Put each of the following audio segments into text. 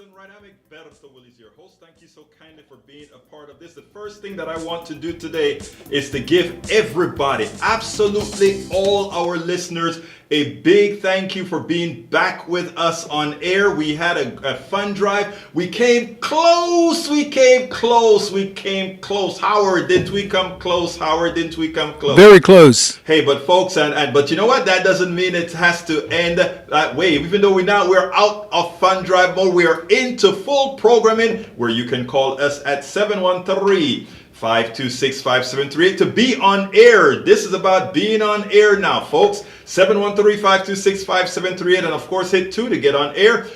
doing right? I'm Beto Willis, your host. Thank you so kindly for being a part of this. The first thing that I want to do today is to give everybody, absolutely all our listeners, a big thank you for being back with us on air. We had a fun drive. We came close. We came close. We came close. Howard, didn't we come close? Howard, didn't we come close? Very close. Hey, but folks, but you know what? That doesn't mean it has to end that way. Even though we're out of fun drive mode, we are into full programming where you can call us at 713-526-5738 to be on air. This is about being on air now, folks. 713-526-5738, and of course hit 2 to get on air.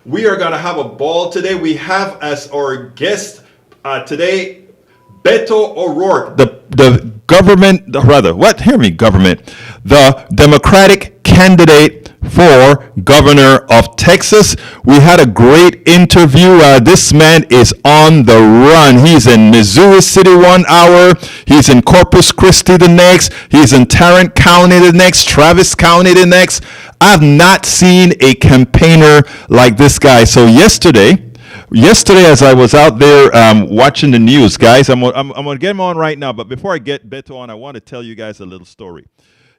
We are going to have a ball today. We have as our guest today Beto O'Rourke, the government, rather, what? Hear me, government. The Democratic candidate for governor of Texas. We had a great interview. This man is on the run. He's in Missouri City 1 hour. He's in Corpus Christi the next. He's in Tarrant County the next. Travis County the next. I've not seen a campaigner like this guy. So yesterday, as I was out there watching the news, guys, I'm going to get him on right now. But before I get Beto on, I want to tell you guys a little story.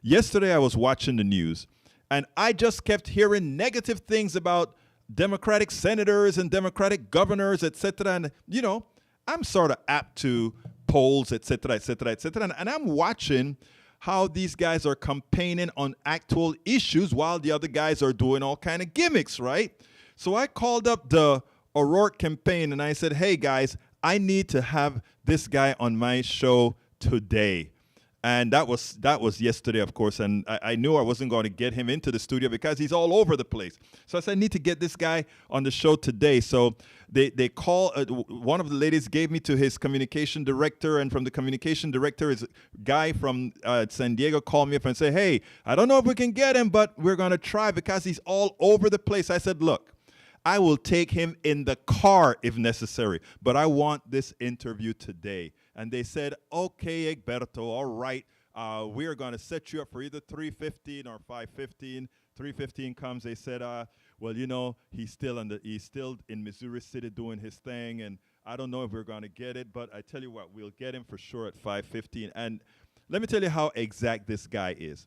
Yesterday, I was watching the news, and I just kept hearing negative things about Democratic senators and Democratic governors, etc. And, you know, I'm sort of apt to polls, etc., etc., etc. And I'm watching how these guys are campaigning on actual issues while the other guys are doing all kind of gimmicks, right? So I called up the O'Rourke campaign and I said, hey guys, I need to have this guy on my show today. And that was yesterday, of course, and I knew I wasn't going to get him into the studio because he's all over the place. So I said, I need to get this guy on the show today. So they call, one of the ladies gave me to his communication director, and from the communication director, is a guy from San Diego called me up and said, hey, I don't know if we can get him, but we're going to try because he's all over the place. I said, look, I will take him in the car if necessary, but I want this interview today. And they said, okay, Egberto, all right, we are going to set you up for either 3:15 or 5:15. 3:15 comes, they said, well, you know, he's still in Missouri City doing his thing, and I don't know if we're going to get it, but I tell you what, we'll get him for sure at 5:15. And let me tell you how exact this guy is.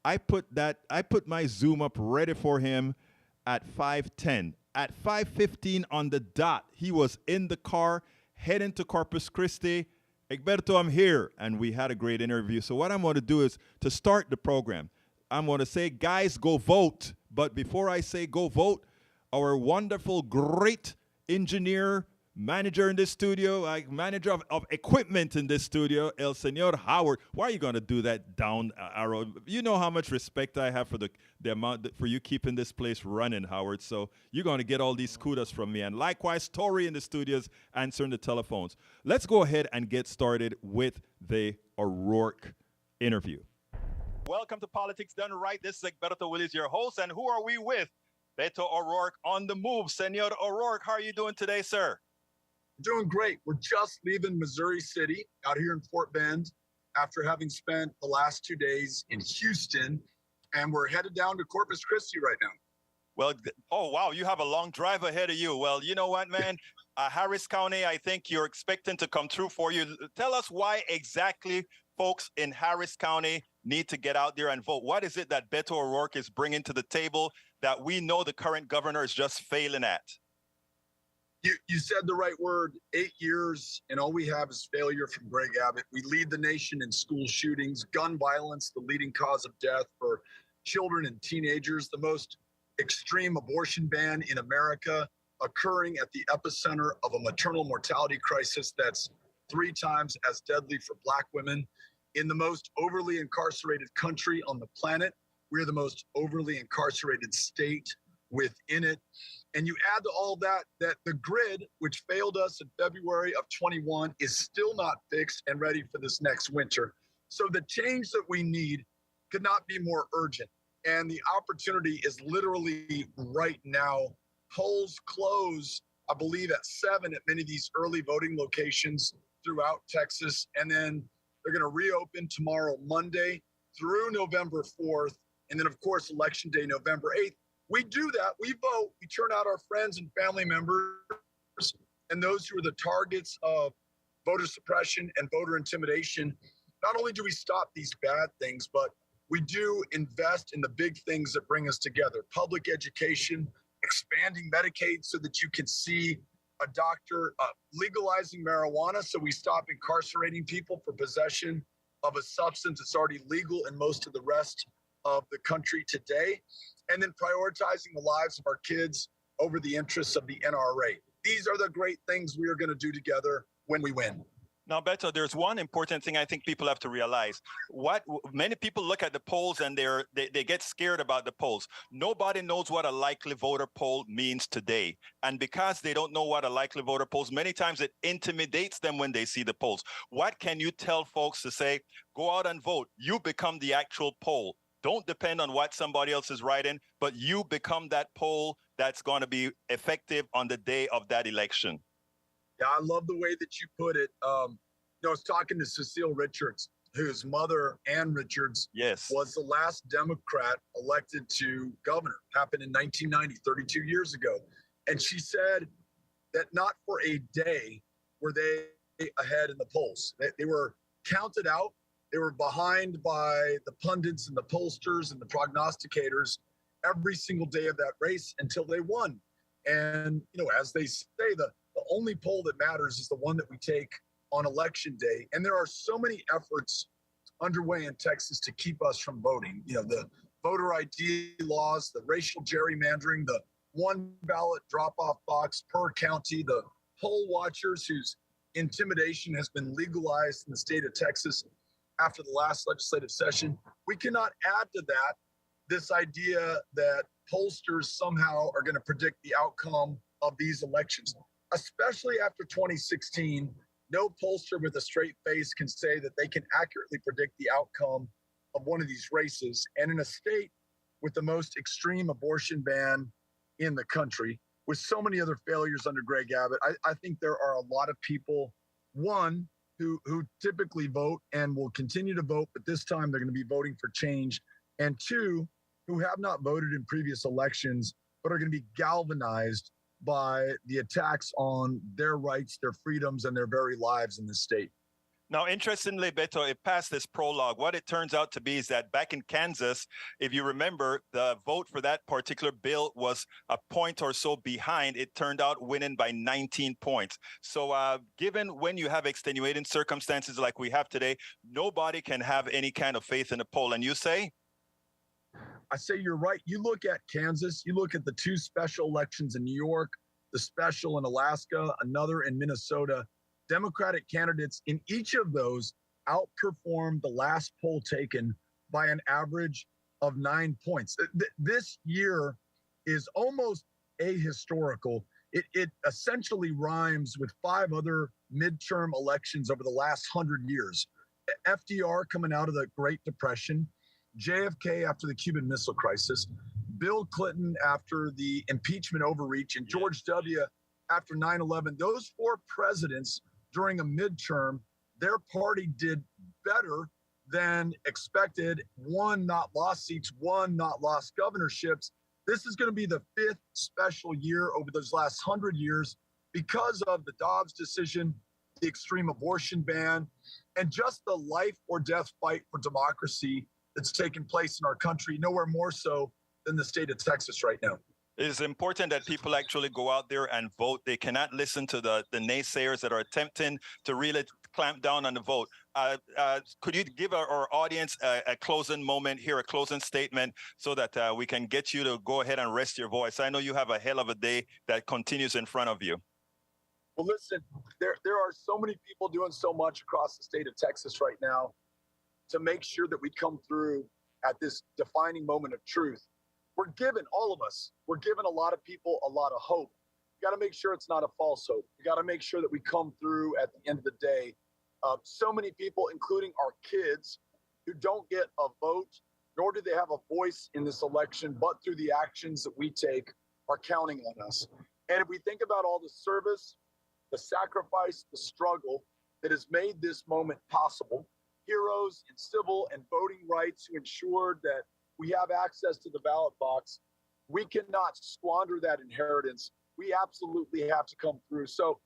I put my Zoom up ready for him at 5:10. At 5:15 on the dot, he was in the car heading to Corpus Christi. Egberto, I'm here. And we had a great interview. So what I'm going to do is to start the program, I'm going to say, guys, go vote. But before I say go vote, our wonderful, great engineer, manager in this studio, like manager of equipment in this studio, El Senor Howard. Why are you going to do that down arrow? You know how much respect I have for the amount for you keeping this place running, Howard. So you're going to get all these kudos from me. And likewise, Tori in the studios answering the telephones. Let's go ahead and get started with the O'Rourke interview. Welcome to Politics Done Right. This is Beto Willis, your host. And who are we with? Beto O'Rourke on the move. Senor O'Rourke, how are you doing today, sir? Doing great. We're just leaving Missouri City out here in Fort Bend after having spent the last 2 days in Houston, and we're headed down to Corpus Christi right now. Well, oh, wow, you have a long drive ahead of you. Well, you know what, man? Harris County, I think you're expecting to come through for you. Tell us why exactly folks in Harris County need to get out there and vote. What is it that Beto O'Rourke is bringing to the table that we know the current governor is just failing at? You said the right word, 8 years, and all we have is failure from Greg Abbott. We lead the nation in school shootings, gun violence, the leading cause of death for children and teenagers, the most extreme abortion ban in America, occurring at the epicenter of a maternal mortality crisis that's 3 times as deadly for Black women. In the most overly incarcerated country on the planet, we're the most overly incarcerated state within it. And you add to all that the grid, which failed us in February of 21, is still not fixed and ready for this next winter. So the change that we need could not be more urgent. And the opportunity is literally right now. Polls close, I believe, at 7 at many of these early voting locations throughout Texas. And then they're going to reopen tomorrow, Monday, through November 4th. And then, of course, Election Day, November 8th. we do that. We vote. We turn out our friends and family members and those who are the targets of voter suppression and voter intimidation. Not only do we stop these bad things, but we do invest in the big things that bring us together: public education, expanding Medicaid so that you can see a doctor, legalizing marijuana so we stop incarcerating people for possession of a substance that's already legal in most of the rest of the country today, and then prioritizing the lives of our kids over the interests of the NRA. These are the great things we are going to do together when we win. Now, Beto, there's one important thing I think people have to realize. What many people look at the polls and they get scared about the polls. Nobody knows what a likely voter poll means today. And because they don't know what a likely voter poll is, many times it intimidates them when they see the polls. What can you tell folks to say, go out and vote? You become the actual poll. Don't depend on what somebody else is writing, but you become that poll that's going to be effective on the day of that election. Yeah, I love the way that you put it. I was talking to Cecile Richards, whose mother, Ann Richards, was the last Democrat elected to governor. Happened in 1990, 32 years ago. And she said that not for a day were they ahead in the polls. They were counted out. They were behind by the pundits and the pollsters and the prognosticators every single day of that race until they won. And, as they say, the only poll that matters is the one that we take on election day. And there are so many efforts underway in Texas to keep us from voting. The voter ID laws, the racial gerrymandering, the one ballot drop-off box per county, the poll watchers whose intimidation has been legalized in the state of Texas after the last legislative session. We cannot add to that this idea that pollsters somehow are going to predict the outcome of these elections. Especially after 2016, no pollster with a straight face can say that they can accurately predict the outcome of one of these races. And in a state with the most extreme abortion ban in the country, with so many other failures under Greg Abbott, I think there are a lot of people, one, who typically vote and will continue to vote, but this time they're going to be voting for change, and two, who have not voted in previous elections, but are going to be galvanized by the attacks on their rights, their freedoms, and their very lives in this state. Now, interestingly, Beto, it passed this prologue. What it turns out to be is that back in Kansas, if you remember, the vote for that particular bill was a point or so behind. It turned out winning by 19 points. So given when you have extenuating circumstances like we have today, nobody can have any kind of faith in a poll. And you say? I say you're right. You look at Kansas, you look at the two special elections in New York, the special in Alaska, another in Minnesota. Democratic candidates in each of those outperformed the last poll taken by an average of 9 points. This year is almost ahistorical. It essentially rhymes with 5 other midterm elections over the last 100 years. FDR coming out of the Great Depression, JFK after the Cuban Missile Crisis, Bill Clinton after the impeachment overreach, and George W. after 9/11. Those 4 presidents during a midterm, their party did better than expected. Won, not lost seats, won, not lost governorships. This is going to be the 5th special year over those last 100 years because of the Dobbs decision, the extreme abortion ban, and just the life or death fight for democracy that's taken place in our country, nowhere more so than the state of Texas right now. It is important that people actually go out there and vote. They cannot listen to the naysayers that are attempting to really clamp down on the vote. Could you give our audience a closing moment here, a closing statement, so that we can get you to go ahead and rest your voice? I know you have a hell of a day that continues in front of you. Well, listen, there are so many people doing so much across the state of Texas right now to make sure that we come through at this defining moment of truth. We're given, all of us, we're giving a lot of people a lot of hope. We got to make sure it's not a false hope. We got to make sure that we come through at the end of the day. So many people, including our kids, who don't get a vote, nor do they have a voice in this election, but through the actions that we take, are counting on us. And if we think about all the service, the sacrifice, the struggle that has made this moment possible, heroes in civil and voting rights who ensured that we have access to the ballot box, We cannot squander that inheritance. We absolutely have to come through. So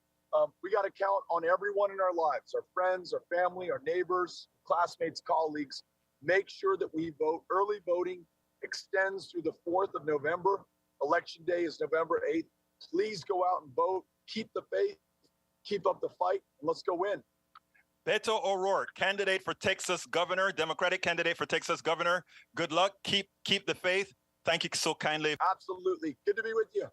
we got to count on everyone in our lives, our friends, our family, our neighbors, classmates, colleagues. Make sure that we vote. Early voting extends through the 4th of November. Election day is November 8th. Please go out and vote. Keep the faith. Keep up the fight. And let's go win. Beto O'Rourke, candidate for Texas governor, Democratic candidate for Texas governor. Good luck. Keep the faith. Thank you so kindly. Absolutely. Good to be with you.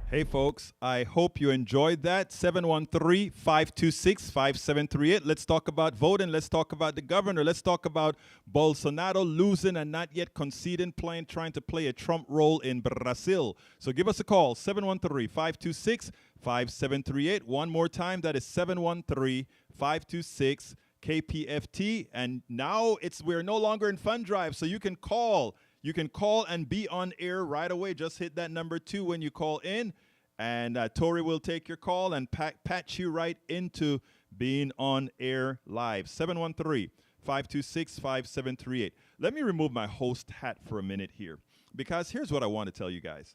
Hey, folks, I hope you enjoyed that. 713-526-5738. Let's talk about voting. Let's talk about the governor. Let's talk about Bolsonaro losing and not yet conceding, trying to play a Trump role in Brazil. So give us a call, 713-526-5738. One more time, that is 713-526 KPFT. And now we're no longer in fund drive, so you can call. You can call and be on air right away. Just hit that number 2 when you call in, and Tori will take your call and patch you right into being on air live. 713-526-5738. Let me remove my host hat for a minute here, because here's what I want to tell you guys.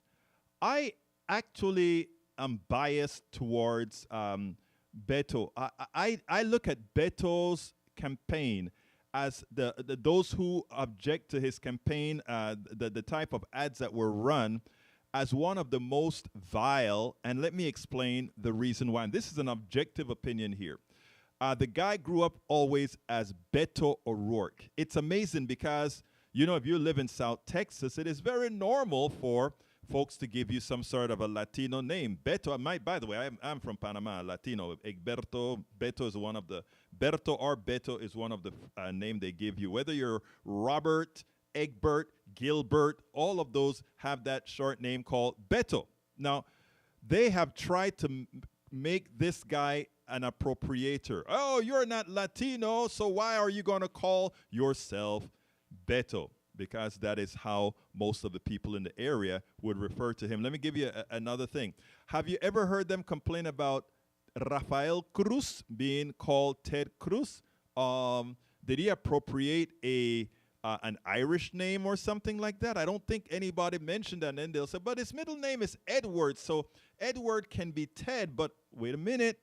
I actually am biased towards Beto. I look at Beto's campaign as those who object to his campaign, the type of ads that were run, as one of the most vile. And let me explain the reason why. And this is an objective opinion here. The guy grew up always as Beto O'Rourke. It's amazing because, if you live in South Texas, it is very normal for folks to give you some sort of a Latino name. Beto, by the way, I'm from Panama, Latino. Egberto, Beto is one of the, Berto or Beto is one of the name they give you. Whether you're Robert, Egbert, Gilbert, all of those have that short name called Beto. Now, they have tried to make this guy an appropriator. Oh, you're not Latino, so why are you going to call yourself Beto? Because that is how most of the people in the area would refer to him. Let me give you another thing. Have you ever heard them complain about Rafael Cruz being called Ted Cruz? Did he appropriate an Irish name or something like that? I don't think anybody mentioned that. And then they'll say, but his middle name is Edward, so Edward can be Ted. But wait a minute.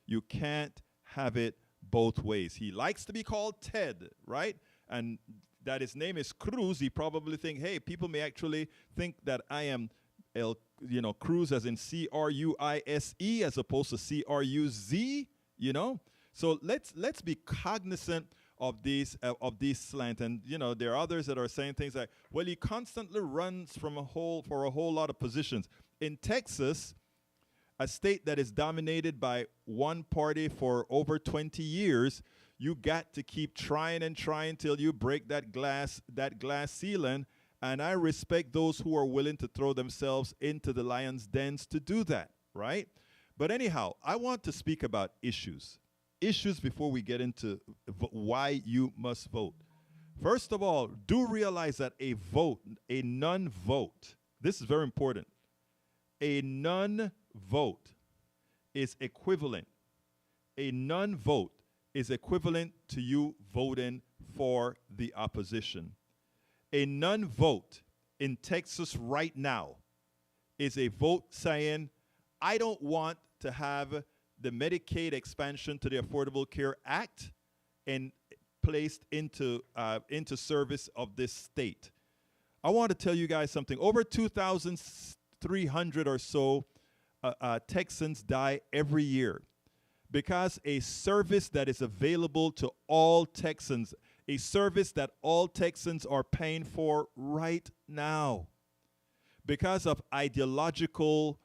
You can't have it both ways. He likes to be called Ted, right? And that his name is Cruz, he probably think, hey, people may actually think that I am, Cruz as in C-R-U-I-S-E as opposed to C-R-U-Z, So let's be cognizant of these slant. And, there are others that are saying things like, well, he constantly runs for a whole lot of positions. In Texas, a state that is dominated by one party for over 20 years, you got to keep trying and trying till you break that glass ceiling. And I respect those who are willing to throw themselves into the lion's dens to do that, right? But anyhow, I want to speak about issues before we get into why you must vote. First of all, do realize that a non-vote, this is very important, a non-vote is equivalent. A non-vote is equivalent to you voting for the opposition. A non-vote in Texas right now is a vote saying, I don't want to have the Medicaid expansion to the Affordable Care Act and placed into service of this state. I want to tell you guys something. Over 2,300 or so Texans die every year because a service that is available to all Texans, a service that all Texans are paying for right now, because of ideological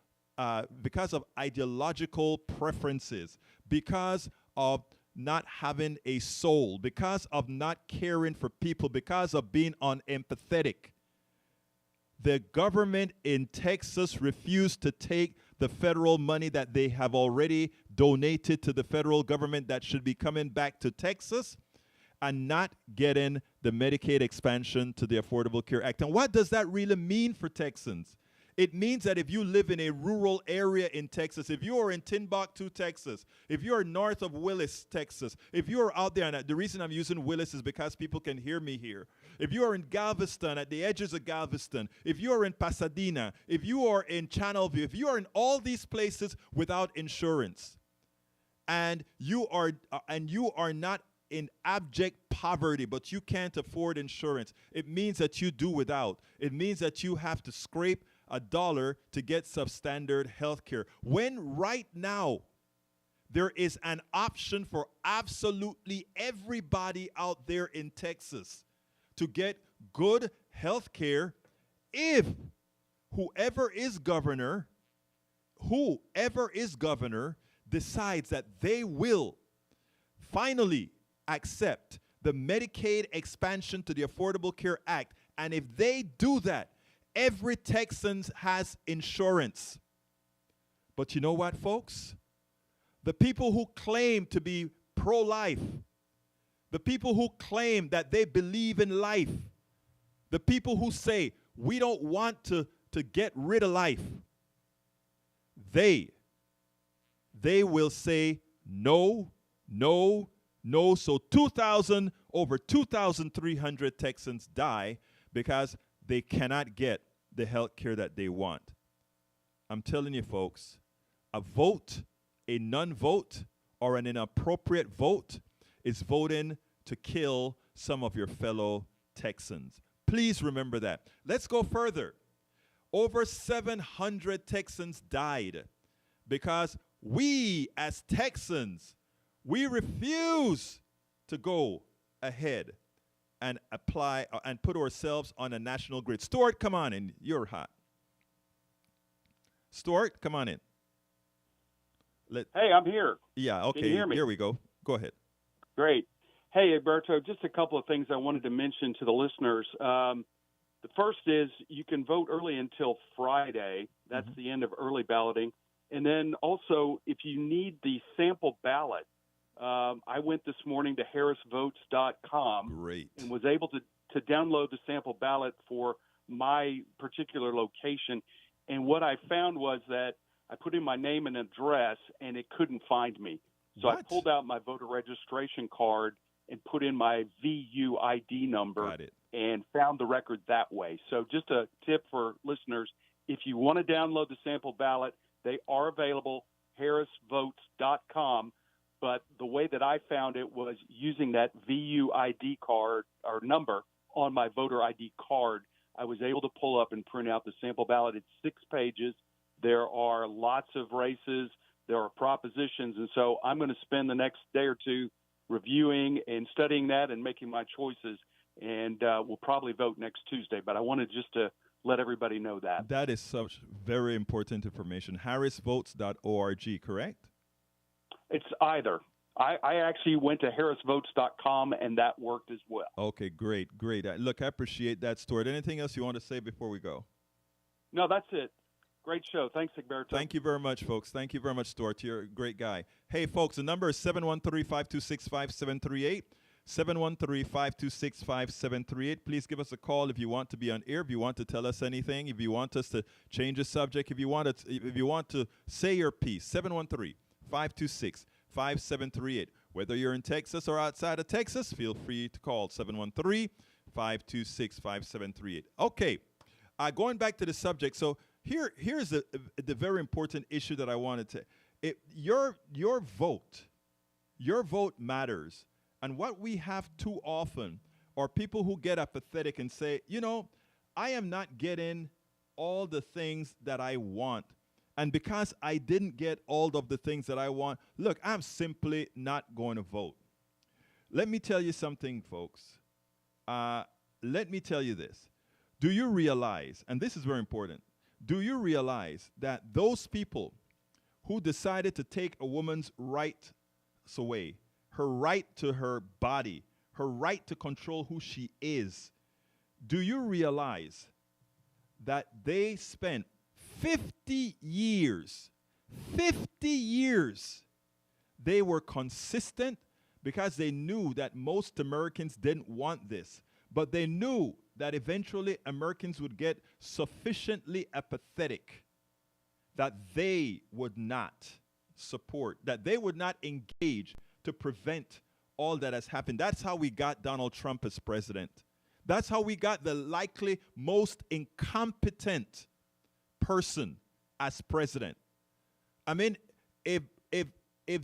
preferences, because of not having a soul, because of not caring for people, because of being unempathetic. The government in Texas refused to take the federal money that they have already donated to the federal government that should be coming back to Texas and not getting the Medicaid expansion to the Affordable Care Act. And what does that really mean for Texans? It means that if you live in a rural area in Texas, if you are in Timbuktu, Texas, if you're north of Willis, Texas, if you're out there, and the reason I'm using Willis is because people can hear me here. If you are in Galveston, at the edges of Galveston, if you are in Pasadena, if you are in Channelview, if you are in all these places without insurance, and you are not in abject poverty, but you can't afford insurance, it means that you do without. It means that you have to scrape $1 to get substandard health care. When right now there is an option for absolutely everybody out there in Texas to get good health care if whoever is governor decides that they will finally accept the Medicaid expansion to the Affordable Care Act. And if they do that, every Texan has insurance. But you know what, folks? The people who claim to be pro-life, the people who claim that they believe in life, the people who say we don't want to get rid of life, they will say no, no, no. So over 2,300 Texans die because they cannot get the health care that they want. I'm telling you, folks, a vote, a non-vote, or an inappropriate vote is voting to kill some of your fellow Texans. Please remember that. Let's go further. Over 700 Texans died because we as Texans, we refuse to go ahead and apply and put ourselves on a national grid. Stuart, come on in. You're hot. Stuart, come on in. Hey, I'm here. Yeah, okay. Can you hear me? Here we go. Go ahead. Great. Hey, Alberto, just a couple of things I wanted to mention to the listeners. The first is you can vote early until Friday. That's the end of early balloting. And then also, if you need the sample ballot, I went this morning to harrisvotes.com. Great. And was able to download the sample ballot for my particular location. And what I found was that I put in my name and address, and it couldn't find me. So What? I pulled out my voter registration card and put in my VU ID number. Got it. And found the record that way. So just a tip for listeners, if you want to download the sample ballot, they are available, harrisvotes.com. But the way that I found it was using that VU ID card or number on my voter ID card. I was able to pull up and print out the sample ballot. It's 6 pages. There are lots of races. There are propositions. And so I'm going to spend the next day or two reviewing and studying that and making my choices. And we'll probably vote next Tuesday. But I wanted just to let everybody know that. That is such very important information. harrisvotes.org, correct? It's either. I actually went to harrisvotes.com, and that worked as well. Okay, great. Look, I appreciate that, Stuart. Anything else you want to say before we go? No, that's it. Great show. Thanks, Egberto. Thank you very much, folks. Thank you very much, Stuart. You're a great guy. Hey, folks, the number is 713-526-5738. 713-526-5738. Please give us a call if you want to be on air, if you want to tell us anything, if you want us to change the subject, if you want to say your piece. 713-526-5738. Whether you're in Texas or outside of Texas, feel free to call 713-526-5738. Okay, going back to the subject. So here's the very important issue that I wanted to. Your vote matters. And what we have too often are people who get apathetic and say, I am not getting all the things that I want. And because I didn't get all of the things that I want, look, I'm simply not going to vote. Let me tell you something, folks. Let me tell you this. Do you realize, and this is very important, do you realize that those people who decided to take a woman's rights away, her right to her body, her right to control who she is, do you realize that they spent 50 years, they were consistent because they knew that most Americans didn't want this. But they knew that eventually Americans would get sufficiently apathetic that they would not support, that they would not engage to prevent all that has happened. That's how we got Donald Trump as president. That's how we got the likely most incompetent person as president. I mean, if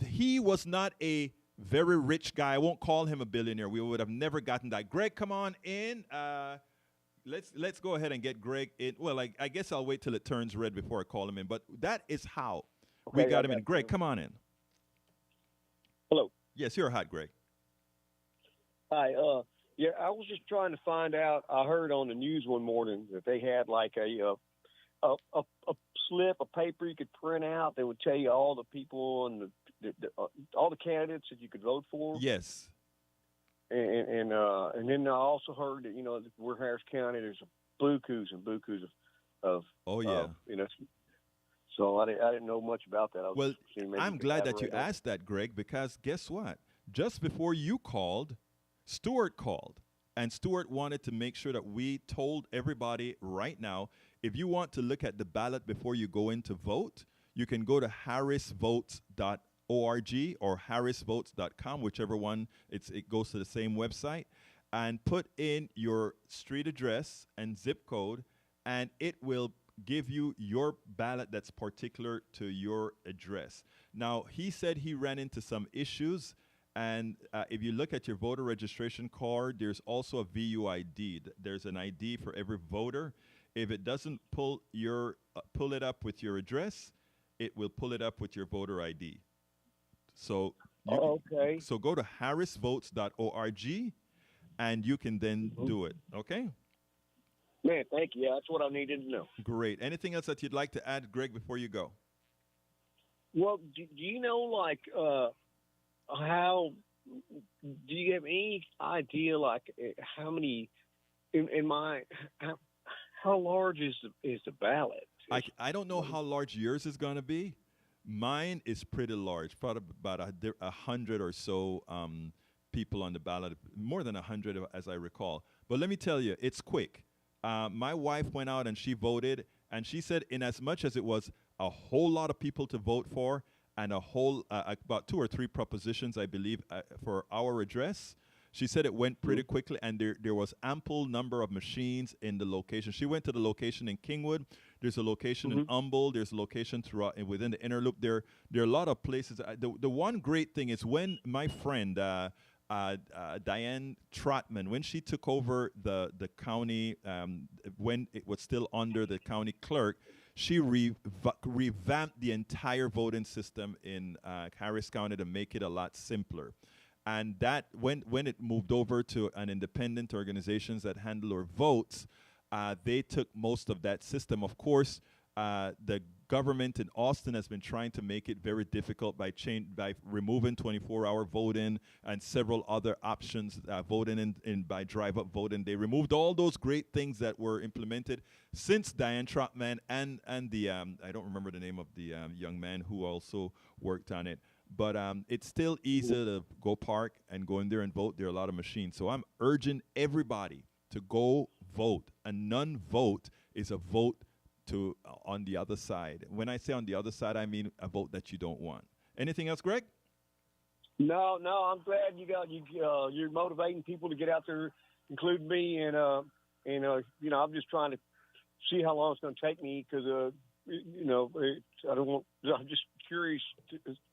he was not a very rich guy, I won't call him a billionaire, we would have never gotten that. Greg, come on in. Let's go ahead and get Greg in. Well, I guess I'll wait till it turns red before I call him in. But that is how we got him in. Greg, come on in. Hello. Yes, you're hot, Greg. Hi. Yeah, I was just trying to find out. I heard on the news one morning that they had like a slip of paper you could print out that would tell you all the people and all the candidates that you could vote for. Yes. And then I also heard that we're Harris County. There's bukus and bukus of oh yeah. So I didn't know much about that. Well, I'm glad that you asked that, Greg, because guess what? Just before you called, Stuart called. And Stuart wanted to make sure that we told everybody right now, if you want to look at the ballot before you go in to vote, you can go to harrisvotes.org or harrisvotes.com, whichever one, it goes to the same website, and put in your street address and zip code, and it will give you your ballot that's particular to your address. Now, he said he ran into some issues, and if you look at your voter registration card, there's also a VUID. There's an ID for every voter. If it doesn't pull it up with your address, it will pull it up with your voter ID. So okay. So go to harrisvotes.org, and you can then do it. Okay. Man, thank you. Yeah, that's what I needed to know. Great. Anything else that you'd like to add, Greg, before you go? Well, do you know, like, how, do you have any idea, like, how many, how large is the ballot? I don't know how large yours is going to be. Mine is pretty large, probably about 100 or so people on the ballot, more than 100 as I recall. But let me tell you, it's quick. My wife went out and she voted, and she said in as much as it was a whole lot of people to vote for and a whole about 2 or 3 propositions, I believe, for our address, she said it went pretty quickly, and there was ample number of machines in the location. She went to the location in Kingwood. There's a location in Humble. There's a location throughout within the inner loop. There are a lot of places. The one great thing is when my friend Diane Trotman, when she took over the county, when it was still under the county clerk, she revamped the entire voting system in Harris County to make it a lot simpler. And that when it moved over to an independent organizations that handle our votes, they took most of that system. Of course, the government in Austin has been trying to make it very difficult by removing 24-hour voting and several other options, voting by drive-up voting. They removed all those great things that were implemented since Diane Trotman and the I don't remember the name of the young man who also worked on it. But it's still easy to go park and go in there and vote. There are a lot of machines. So I'm urging everybody to go vote. A non-vote is a vote on the other side. When I say on the other side, I mean a vote that you don't want. Anything else, Greg? No. I'm glad you're motivating people to get out there, including me. And I'm just trying to see how long it's going to take me because I'm just curious.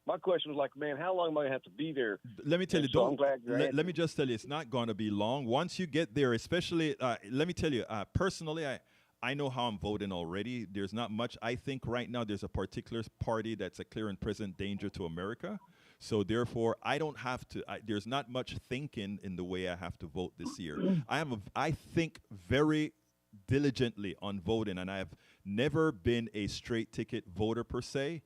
My question was like, man, how long am I going to have to be there? Let me tell you, so I'm glad let me just tell you, it's not going to be long. Once you get there, especially, let me tell you, personally, I know how I'm voting already. There's not much. I think right now there's a particular party that's a clear and present danger to America. So therefore, I don't have to. There's not much thinking in the way I have to vote this year. I think very diligently on voting, and I have never been a straight ticket voter per se.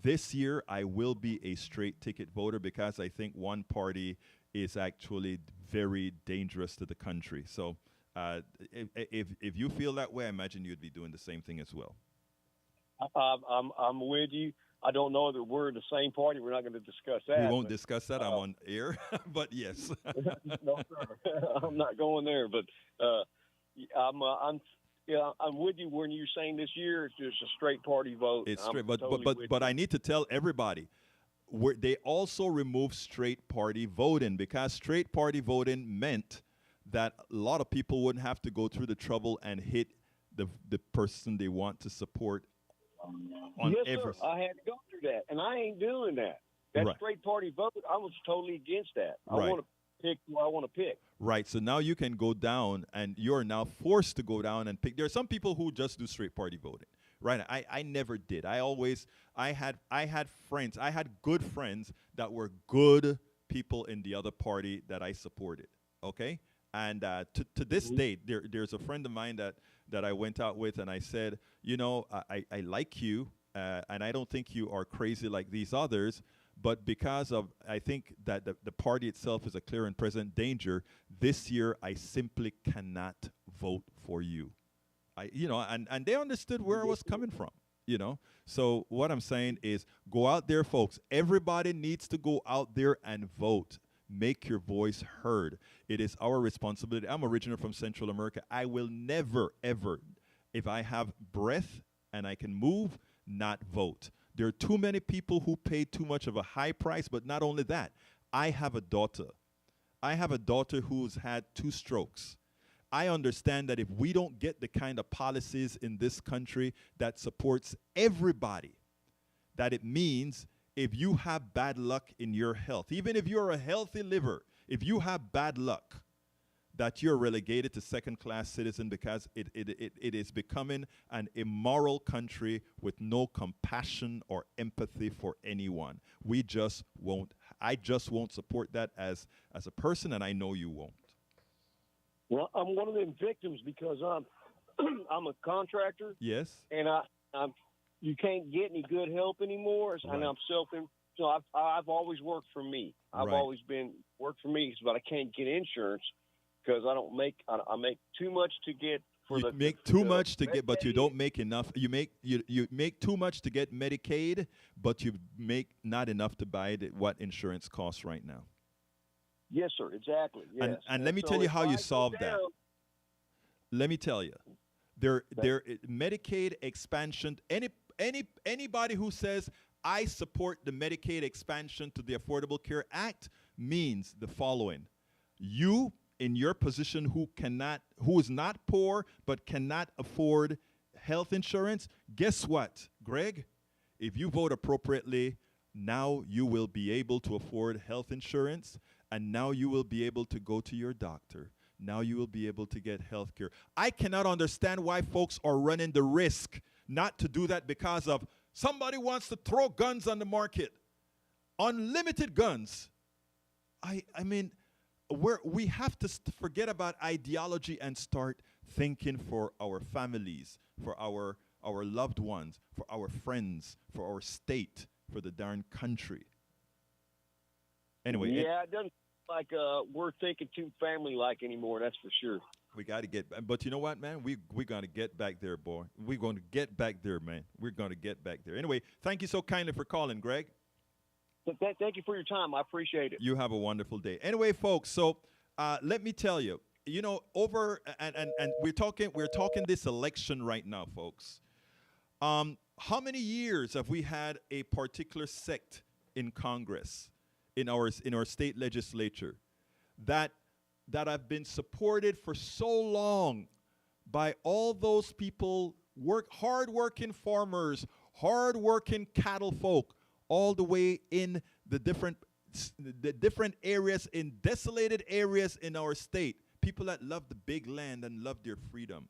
This year, I will be a straight ticket voter because I think one party is actually very dangerous to the country. So if you feel that way, I imagine you'd be doing the same thing as well. I'm with you. I don't know that we're in the same party. We're not going to discuss that. We won't discuss that. I'm on air, but yes. No, sir. I'm not going there. But I'm with you when you're saying this year it's just a straight party vote. It's I'm straight, but totally but with but you. I need to tell everybody, they also removed straight party voting because straight party voting meant that a lot of people wouldn't have to go through the trouble and hit the person they want to support on Yes, every. sir. I had to go through that, and I ain't doing that. That Right. straight party vote, I was totally against that. I Right. want to pick who I want to pick. Right. So now you can go down and you're now forced to go down and pick. There are some people who just do straight party voting. Right. I never did. I had friends. I had good friends that were good people in the other party that I supported. Okay. And to this date, there's a friend of mine that I went out with, and I said, you know, I like you, and I don't think you are crazy like these others. But because of, I think that the party itself is a clear and present danger, this year I simply cannot vote for you. And they understood where I was coming from, you know. So what I'm saying is go out there, folks. Everybody needs to go out there and vote. Make your voice heard. It is our responsibility. I'm originally from Central America. I will never, ever, if I have breath and I can move, not vote. There are too many people who pay too much of a high price, but not only that, I have a daughter. I have a daughter who's had 2 strokes. I understand that if we don't get the kind of policies in this country that supports everybody, that it means if you have bad luck in your health, even if you're a healthy liver, if you have bad luck, that you're relegated to second-class citizen because it is becoming an immoral country with no compassion or empathy for anyone. I just won't support that as a person, and I know you won't. Well, I'm one of them victims because I'm a contractor. Yes. And you can't get any good help anymore. Right. And I'm so I've always worked for me. I've Right. always been worked for me, but I can't get insurance because I make too much to get. You make too much to get, but you don't make enough. You make too much to get Medicaid, but you make not enough to buy what insurance costs right now. Yes, sir. Exactly. Yes. And let me so tell you if how I you go solve that. down- Let me tell you, there Medicaid expansion. Anybody who says I support the Medicaid expansion to the Affordable Care Act means the following: you, in your position, who is not poor but cannot afford health insurance, guess what, Greg? If you vote appropriately, now you will be able to afford health insurance, and now you will be able to go to your doctor. Now you will be able to get health care. I cannot understand why folks are running the risk not to do that because of somebody wants to throw guns on the market. Unlimited guns. I mean, we have to forget about ideology and start thinking for our families, for our loved ones, for our friends, for our state, for the darn country. Anyway. Yeah, it doesn't seem like we're thinking too family-like anymore, that's for sure. We got to get, but you know what, man? We're going to get back there, boy. We're going to get back there, man. We're going to get back there. Anyway, thank you so kindly for calling, Greg. Thank you for your time. I appreciate it. You have a wonderful day. Anyway, folks, so let me tell you, you know, and we're talking this election right now, folks. How many years have we had a particular sect in Congress, in our state legislature, that have been supported for so long by all those people, hard-working farmers, hard-working cattle folk, all the way in the different areas, in desolated areas in our state, people that love the big land and love their freedom,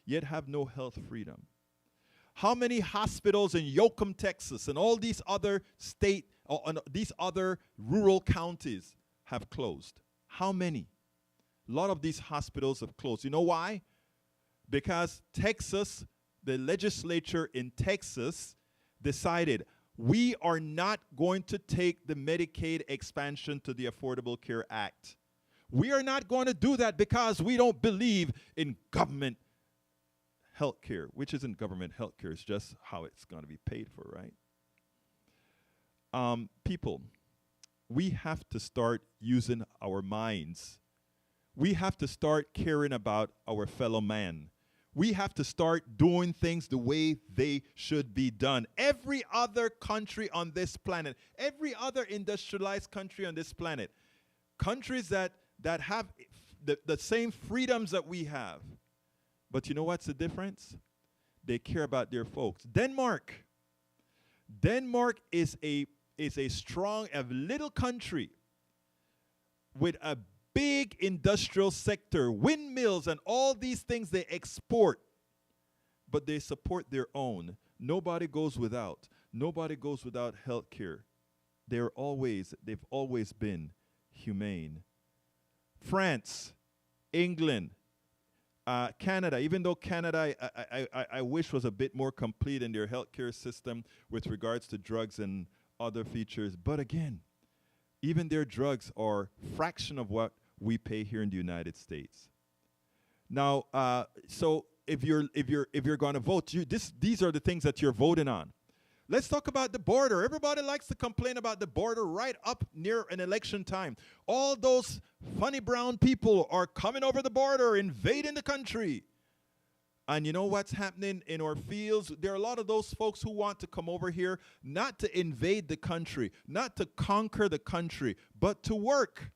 yet have no health freedom. How many hospitals in Yoakum, Texas, and all these other these other rural counties have closed? How many? A lot of these hospitals have closed. You know why? Because Texas, the legislature in Texas decided we are not going to take the Medicaid expansion to the Affordable Care Act. We are not going to do that because we don't believe in government health care, which isn't government health care. It's just how it's going to be paid for, right? People, we have to start using our minds. We have to start caring about our fellow man. We have to start doing things the way they should be done. Every other country on this planet, every other industrialized country on this planet, countries that have the same freedoms that we have. But you know what's the difference? They care about their folks. Denmark is a strong, a little country with a big industrial sector, windmills and all these things they export, but they support their own. Nobody goes without. Nobody goes without health care. They've always been humane. France, England, Canada, even though Canada I wish was a bit more complete in their healthcare system with regards to drugs and other features, but again, even their drugs are fraction of what we pay here in the United States. Now, so if you're going to vote, these are the things that you're voting on. Let's talk about the border. Everybody likes to complain about the border right up near an election time. All those funny brown people are coming over the border, invading the country. And you know what's happening in our fields? There are a lot of those folks who want to come over here not to invade the country, not to conquer the country, but to work.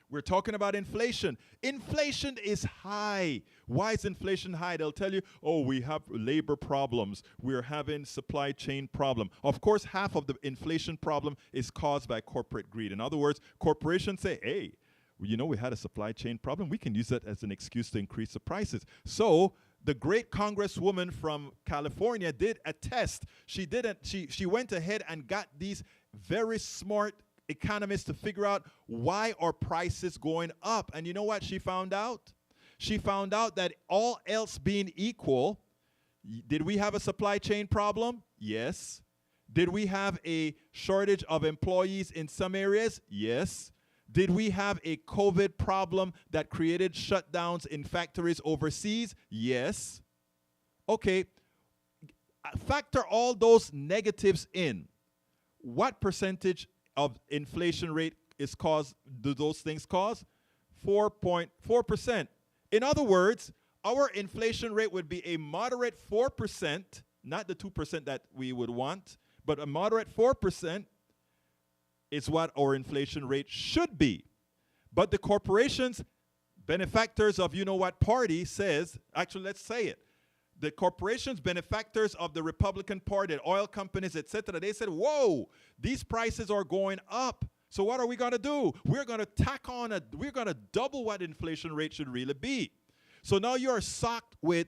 We're talking about inflation. Inflation is high. Why is inflation high? They'll tell you, oh, we have labor problems. We're having supply chain problem. Of course, half of the inflation problem is caused by corporate greed. In other words, corporations say, hey, you know, we had a supply chain problem. We can use that as an excuse to increase the prices. So the great congresswoman from California did a test. She went ahead and got these very smart economists to figure out why are prices going up. And you know what she found out? She found out that all else being equal, did we have a supply chain problem? Yes. Did we have a shortage of employees in some areas? Yes. Did we have a COVID problem that created shutdowns in factories overseas? Yes. Okay. Factor all those negatives in. What percentage of inflation rate do those things cause? 4.4%. In other words, our inflation rate would be a moderate 4%, not the 2% that we would want, but a moderate 4% is what our inflation rate should be. But the corporations, benefactors of you know what party says, actually let's say it, the corporations, benefactors of the Republican Party, oil companies, etc., they said, whoa, these prices are going up. So what are we going to do? We're going to we're going to double what inflation rate should really be. So now you're socked with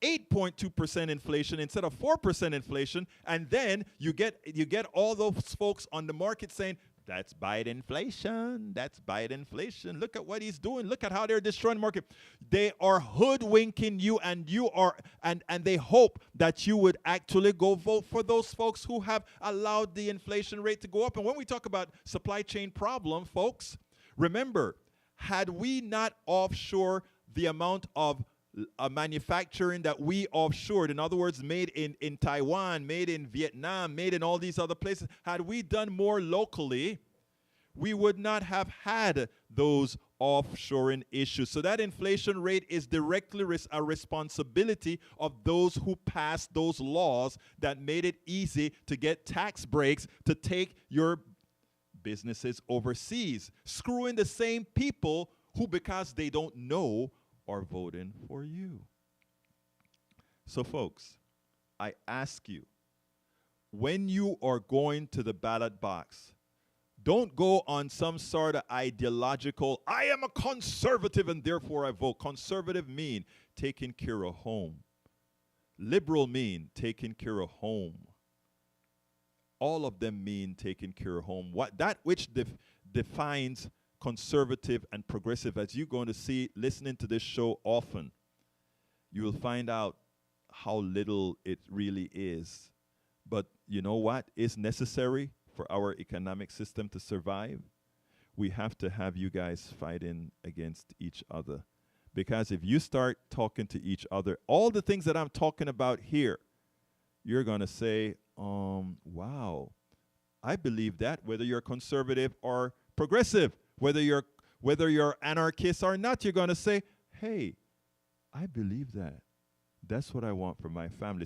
8.2% inflation instead of 4% inflation, and then you get all those folks on the market saying, that's Biden inflation. That's Biden inflation. Look at what he's doing. Look at how they're destroying the market. They are hoodwinking you, and they hope that you would actually go vote for those folks who have allowed the inflation rate to go up. And when we talk about supply chain problem, folks, remember, had we not offshore the amount of manufacturing that we offshored, in other words, made in Taiwan, made in Vietnam, made in all these other places, had we done more locally, we would not have had those offshoring issues. So that inflation rate is directly a responsibility of those who passed those laws that made it easy to get tax breaks to take your businesses overseas, screwing the same people who, because they don't know, are voting for you. So folks, I ask you, when you are going to the ballot box, don't go on some sort of ideological, I am a conservative and therefore I vote. Conservative mean taking care of home. Liberal mean taking care of home. All of them mean taking care of home. That which defines conservative and progressive, as you're going to see listening to this show often, you will find out how little it really is. But you know what is necessary for our economic system to survive? We have to have you guys fighting against each other. Because if you start talking to each other, all the things that I'm talking about here, you're going to say, wow, I believe that, whether you're conservative or progressive, whether whether you're anarchist or not, you're going to say, hey, I believe that. That's what I want for my family.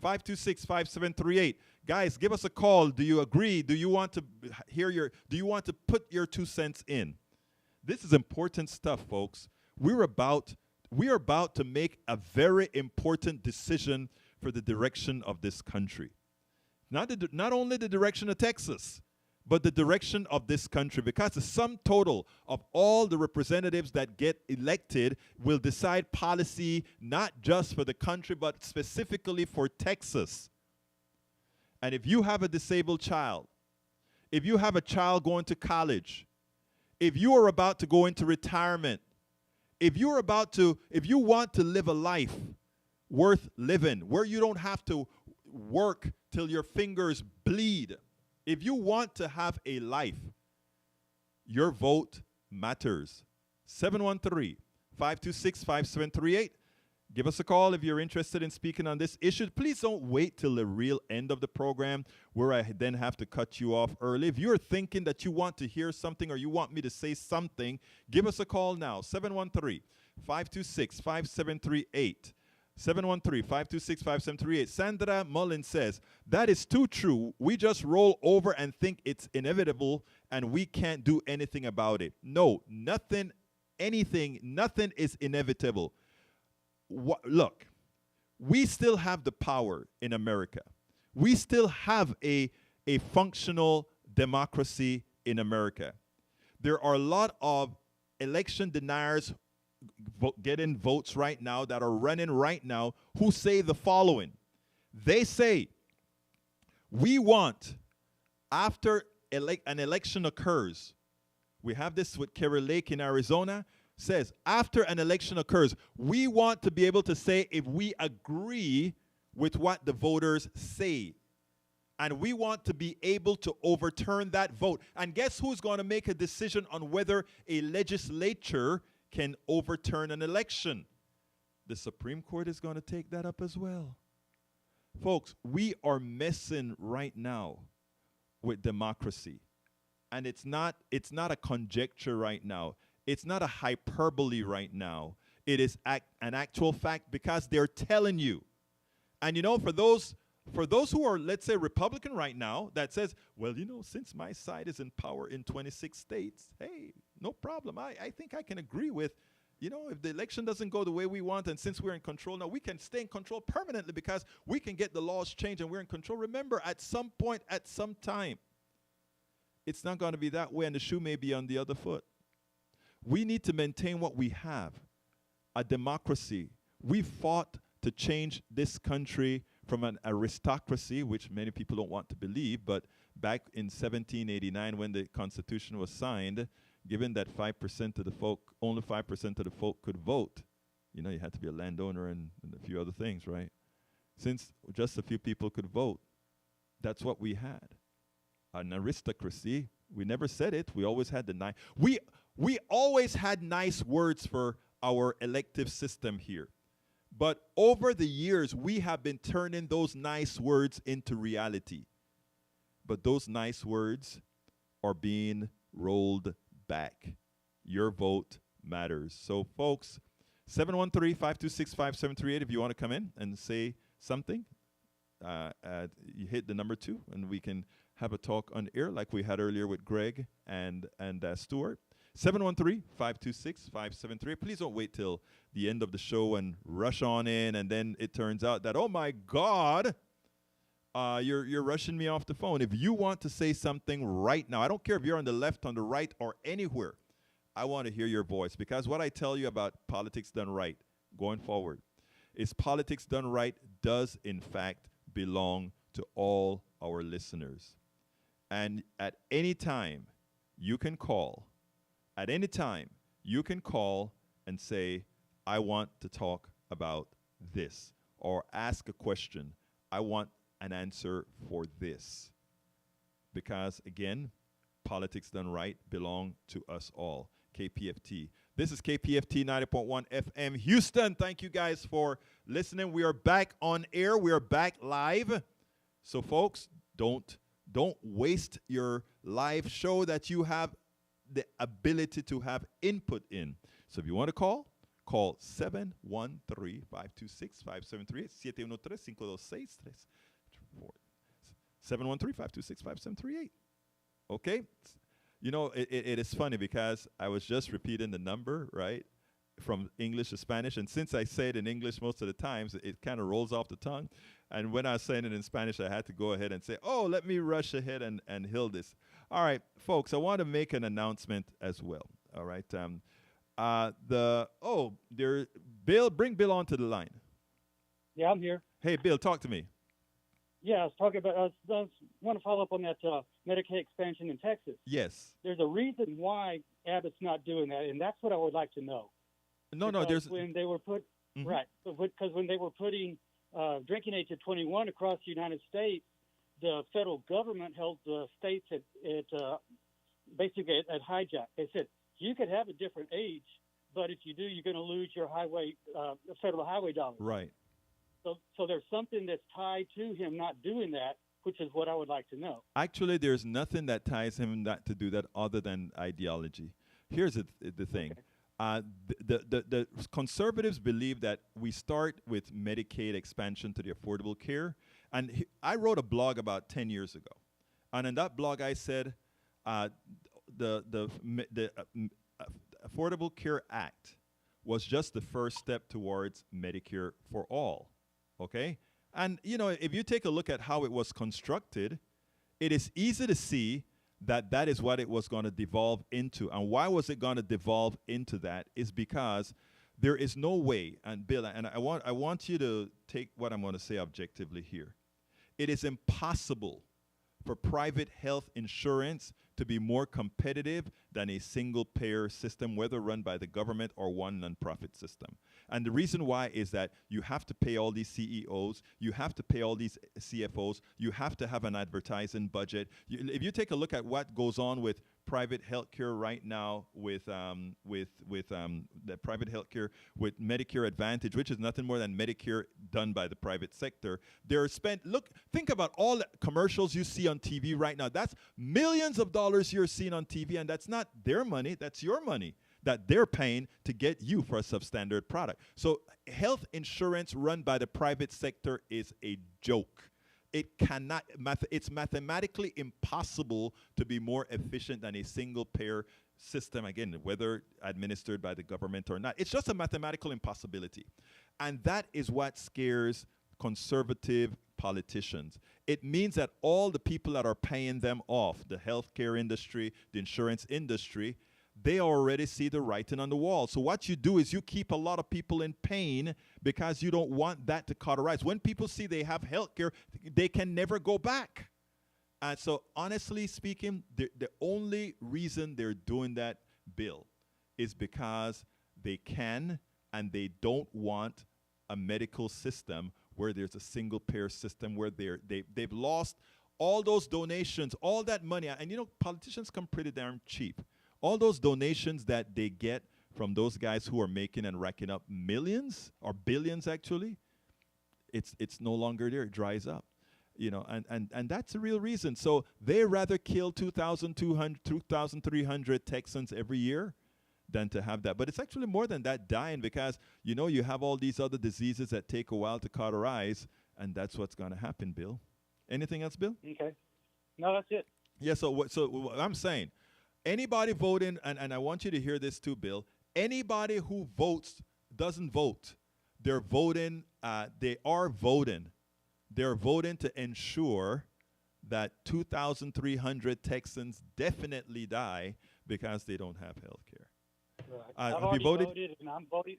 713-526-5738. Guys, give us a call. Do you agree? Do you want to do you want to put your 2 cents in? This is important stuff, folks. We're about to make a very important decision for the direction of this country. Not only the direction of Texas, but the direction of this country, because the sum total of all the representatives that get elected will decide policy not just for the country, but specifically for Texas. And if you have a disabled child, if you have a child going to college, if you are about to go into retirement, if you want to live a life worth living, where you don't have to work till your fingers bleed, if you want to have a life, your vote matters. 713-526-5738. Give us a call if you're interested in speaking on this issue. Please don't wait till the real end of the program where I then have to cut you off early. If you're thinking that you want to hear something or you want me to say something, give us a call now. 713-526-5738. 713-526-5738. Sandra Mullins says, that is too true. We just roll over and think it's inevitable and we can't do anything about it. No, nothing is inevitable. Look, we still have the power in America. We still have a functional democracy in America. There are a lot of election deniers getting votes right now that are running right now who say the following. They say, we want, after an election occurs, we have this with Kerry Lake in Arizona, says, after an election occurs, we want to be able to say if we agree with what the voters say. And we want to be able to overturn that vote. And guess who's going to make a decision on whether a legislature can overturn an election? The Supreme Court is going to take that up as well. Folks, we are messing right now with democracy. And it's not a conjecture right now. It's not a hyperbole right now. It is an actual fact because they're telling you. And you know, for those who are, let's say, Republican right now, that says, well, you know, since my side is in power in 26 states, hey, no problem. I think I can agree with, you know, if the election doesn't go the way we want, and since we're in control now, we can stay in control permanently because we can get the laws changed and we're in control. Remember, at some point, at some time, it's not going to be that way and the shoe may be on the other foot. We need to maintain what we have, a democracy. We fought to change this country from an aristocracy, which many people don't want to believe, but back in 1789 when the Constitution was signed, given that 5% of the folk, only 5% of the folk could vote, you know, you had to be a landowner and a few other things, right? Since just a few people could vote, that's what we had, an aristocracy. We never said it. We always had we always had nice words for our elective system here. But over the years, we have been turning those nice words into reality. But those nice words are being rolled back. Your vote matters. So, folks, 713-526-5738 if you want to come in and say something. You hit the number 2, and we can have a talk on air like we had earlier with Greg and Stuart. 713-526-5738. Please don't wait till the end of the show and rush on in, and then it turns out that, oh my God, you're rushing me off the phone. If you want to say something right now, I don't care if you're on the left, on the right, or anywhere, I want to hear your voice, because what I tell you about politics done right going forward is politics done right does, in fact, belong to all our listeners. And at any time, you can call. At any time, you can call and say, I want to talk about this, or ask a question. I want an answer for this. Because, again, politics done right belong to us all. KPFT. This is KPFT 90.1 FM Houston. Thank you guys for listening. We are back on air. We are back live. So, folks, don't waste your live show that you have the ability to have input in. So if you want to call 713-526-5738, 713-526-5738. 713-526-5738. Okay? You know, it is funny because I was just repeating the number, right? From English to Spanish. And since I say it in English most of the times, it kind of rolls off the tongue. And when I was saying it in Spanish, I had to go ahead and say, oh, let me rush ahead and heal this. All right, folks, I want to make an announcement as well. All right. Bill, bring Bill onto the line. Yeah, I'm here. Hey, Bill, talk to me. Yeah, I was talking about. I want to follow up on that Medicaid expansion in Texas. Yes. There's a reason why Abbott's not doing that, and that's what I would like to know. No, there's when they were put right, because when they were putting drinking age at 21 across the United States, the federal government held the states at basically at hijack. They said you could have a different age, but if you do, you're going to lose your federal highway dollars. Right. So there's something that's tied to him not doing that, which is what I would like to know. Actually, there's nothing that ties him not to do that other than ideology. Here's the thing. Okay. The conservatives believe that we start with Medicaid expansion to the Affordable Care. And I wrote a blog about 10 years ago. And in that blog, I said the Affordable Care Act was just the first step towards Medicare for all. Okay? And, you know, if you take a look at how it was constructed, it is easy to see that is what it was going to devolve into. And why was it going to devolve into that is because there is no way, and Bill, and I want you to take what I'm going to say objectively here. It is impossible for private health insurance to be more competitive than a single-payer system, whether run by the government or one nonprofit system. And the reason why is that you have to pay all these CEOs, you have to pay all these CFOs, you have to have an advertising budget. If you take a look at what goes on with private healthcare right now, with the private healthcare with Medicare Advantage, which is nothing more than Medicare done by the private sector. Think about all the commercials you see on TV right now. That's millions of dollars you're seeing on TV, and that's not their money, that's your money that they're paying to get you for a substandard product. So health insurance run by the private sector is a joke. It's mathematically impossible to be more efficient than a single payer system, again, whether administered by the government or not. It's just a mathematical impossibility. And that is what scares conservative politicians. It means that all the people that are paying them off, the healthcare industry, the insurance industry, they already see the writing on the wall. So what you do is you keep a lot of people in pain because you don't want that to cauterize. When people see they have health care, they can never go back. And so honestly speaking, the only reason they're doing that, Bill, is because they can and they don't want a medical system where there's a single payer system where they've lost all those donations, all that money. And you know, politicians come pretty darn cheap. All those donations that they get from those guys who are making and racking up millions or billions, actually, it's no longer there. It dries up, you know, and that's the real reason. So they rather kill 2,200, 2,300 Texans every year than to have that. But it's actually more than that dying because, you know, you have all these other diseases that take a while to cauterize, and that's what's going to happen, Bill. Anything else, Bill? Okay. No, that's it. Yeah, so what I'm saying, anybody voting, and I want you to hear this too, Bill, anybody who doesn't vote. They're voting to ensure that 2,300 Texans definitely die because they don't have health care. Right. I've already voted, and I'm voting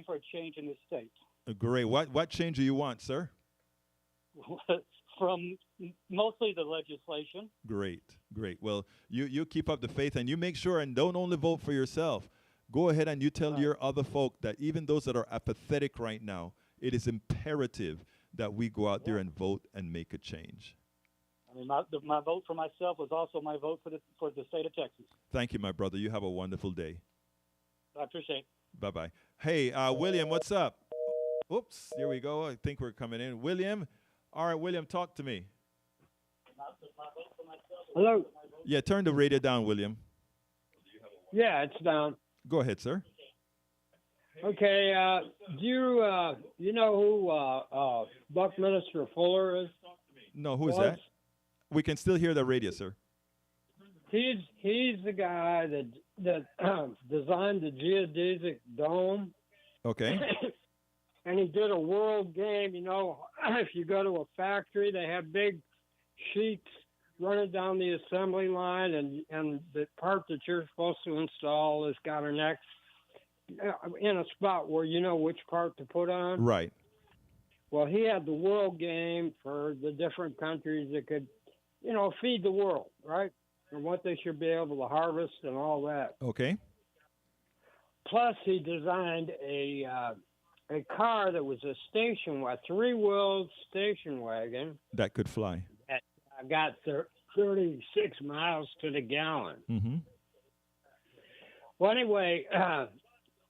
for a change in this state. Great. What change do you want, sir? From mostly the legislation. Great. Well, you keep up the faith and you make sure and don't only vote for yourself. Go ahead and you tell your other folk that even those that are apathetic right now, it is imperative that we go out there and vote and make a change. I mean, my vote for myself was also my vote for the state of Texas. Thank you, my brother. You have a wonderful day. I appreciate it. Bye-bye. Hey, William, what's up? Oops, here we go. I think we're coming in. William. All right, William, talk to me. Hello. Yeah, turn the radio down, William. Yeah, it's down. Go ahead, sir. Okay, do you know who Buckminster Fuller is? No, who is Was? that? We can still hear the radio, sir. He's the guy that designed the geodesic dome, Okay. and he did a world game. You know, if you go to a factory, they have big sheets running down the assembly line, and the part that you're supposed to install has got an X in a spot where you know which part to put on. Right. Well, he had the world game for the different countries that could, you know, feed the world, right? And what they should be able to harvest and all that. Okay. Plus, he designed a car that was a station wagon, three-wheeled station wagon That could fly. that got 36 miles to the gallon. Mm-hmm. Well, anyway,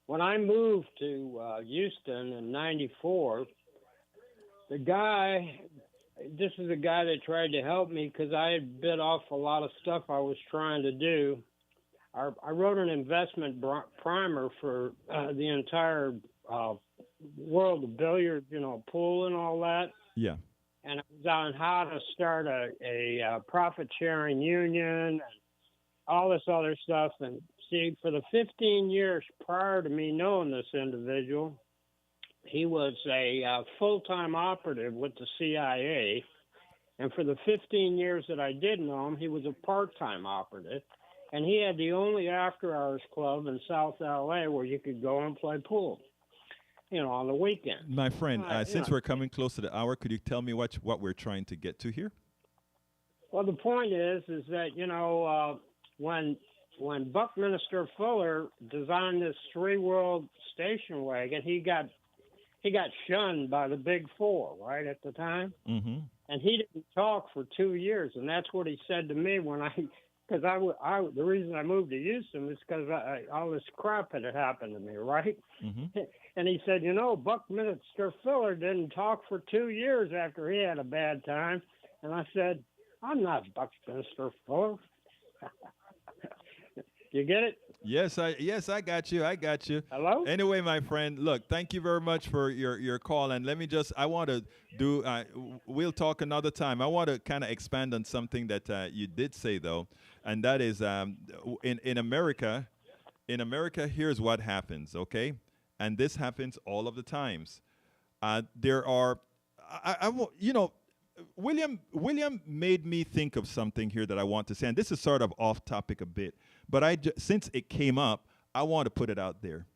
when I moved to Houston in '94, this is a guy that tried to help me because I had bit off a lot of stuff I was trying to do. I wrote an investment primer for the entire world of billiards, you know, pool and all that. Yeah. And it was on how to start a profit-sharing union and all this other stuff. And see, for the 15 years prior to me knowing this individual, he was a full-time operative with the CIA. And for the 15 years that I did know him, he was a part-time operative. And he had the only after-hours club in South L.A. where you could go and play pool, you know, on the weekend. My friend, since know. we're coming close to the hour, could you tell me what we're trying to get to here? Well, the point is that, you know, when Buckminster Fuller designed this three-wheeled station wagon, he got shunned by the Big Four, right, at the time. Mm-hmm. And he didn't talk for 2 years, and that's what he said to me when because the reason I moved to Houston was because all this crap had happened to me, right? Mm-hmm. And he said, you know, Buckminster Fuller didn't talk for 2 years after he had a bad time. And I said, I'm not Buckminster Fuller. You get it? Yes, I got you. I got you. Hello? Anyway, my friend, look, thank you very much for your call. And let me I want to do, we'll talk another time. I want to kind of expand on something that you did say, though. And that is in America, here's what happens, okay? And this happens all of the times. There are, you know, William made me think of something here that I want to say, and this is sort of off topic a bit, but since it came up, I want to put it out there.